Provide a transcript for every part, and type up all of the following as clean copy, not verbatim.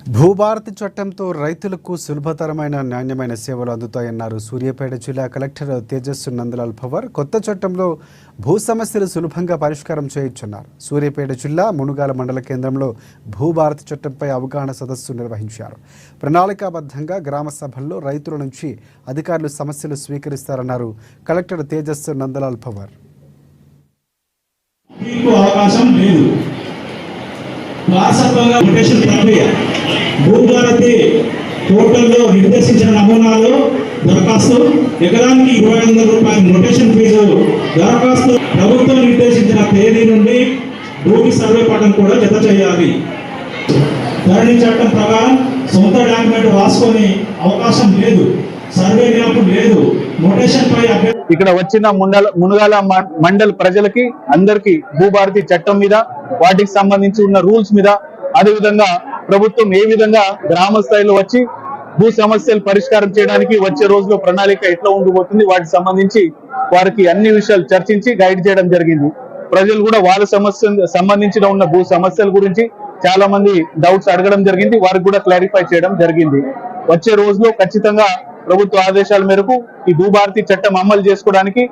భూభారతి చట్టంతో రైతులకు సులభతరమైన నాణ్యమైన సేవలు అందుతాయన్నారు సూర్యాపేట జిల్లా కలెక్టర్ తేజస్సు నందలాల్ పవార్. కొత్త చట్టంలో భూ సమస్యలు సులభంగా పరిష్కారం చేయొచ్చన్నారు. సూర్యాపేట జిల్లా మునుగాల మండల కేంద్రంలో భూభారతి చట్టంపై అవగాహన సదస్సు నిర్వహించారు. ప్రణాళికాబద్ధంగా గ్రామ సభల్లో రైతుల నుంచి అధికారులు సమస్యలు స్వీకరిస్తారన్నారు కలెక్టర్ తేజస్సు నందలాల్ పవార్. వారసత్వంగా నోటేషన్ ప్రక్రియ భూభారతి పోర్టల్లో నిర్దేశించిన నమూనాలు దరఖాస్తు ఎకరానికి 2500 రూపాయల నోటేషన్ ఫీజు దరఖాస్తు ప్రభుత్వం నిర్దేశించిన తేదీ నుండి భూమి సర్వే పట్టం కూడా జత చేయాలి. ధరణి చట్టం ప్రకారం సొంత డాక్యుమెంట్ రాసుకొని అవకాశం లేదు, సర్వే నియమం లేదు. నోటేషన్ పై ఇక్కడ వచ్చిన మునుగాల మండల్ ప్రజలకి అందరికి భూభారతి చట్టం మీద, వాటికి సంబంధించి ఉన్న రూల్స్ మీద, అదేవిధంగా ప్రభుత్వం ఏ విధంగా గ్రామ స్థాయిలో వచ్చి భూ సమస్యలు పరిష్కారం చేయడానికి వచ్చే రోజులో ప్రణాళిక ఎట్లా ఉండబోతుంది, వాటికి సంబంధించి వారికి అన్ని విషయాలు చర్చించి గైడ్ చేయడం జరిగింది. ప్రజలు కూడా వాళ్ళ సంబంధించిన ఉన్న భూ సమస్యల గురించి చాలా మంది డౌట్స్ అడగడం జరిగింది, వారికి కూడా క్లారిఫై చేయడం జరిగింది. వచ్చే రోజులో ఖచ్చితంగా ప్రభుత్వ ఆదేశాల మేరకు ఈ భూభారతి చట్టం అమలు చేసుకోవడానికి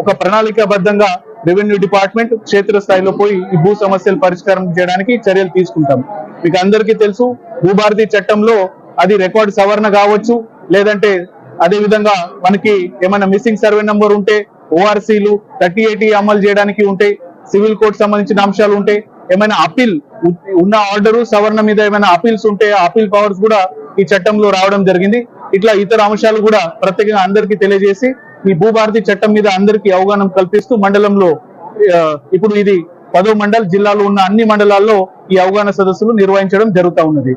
ఒక ప్రణాళికాబద్ధంగా రెవెన్యూ డిపార్ట్మెంట్ క్షేత్రస్థాయిలో పోయి ఈ భూ సమస్యలు పరిష్కారం చేయడానికి చర్యలు తీసుకుంటాం. మీకు అందరికీ తెలుసు, భూభారతి చట్టంలో అది రికార్డు సవరణ కావచ్చు, లేదంటే అదే విధంగా మనకి ఏమైనా మిస్సింగ్ సర్వే నంబర్ ఉంటే ఓఆర్సీలు 3080 అమలు చేయడానికి ఉంటే, సివిల్ కోడ్ సంబంధించిన అంశాలు ఉంటే, ఏమైనా అపీల్ ఉన్న ఆర్డరు సవరణ మీద ఏమైనా అపీల్స్ ఉంటే ఆ అపీల్ పవర్స్ కూడా ఈ చట్టంలో రావడం జరిగింది. ఇట్లా ఇతర అంశాలు కూడా ప్రత్యేకంగా అందరికీ తెలియజేసి ఈ భూభారతి చట్టం మీద అందరికీ అవగాహన కల్పిస్తూ మండలంలో ఇప్పుడు ఇది 10వ మండల్ జిల్లాలో ఉన్న అన్ని మండలాల్లో ఈ అవగాహన సదస్సులు నిర్వహించడం జరుగుతూ ఉన్నది.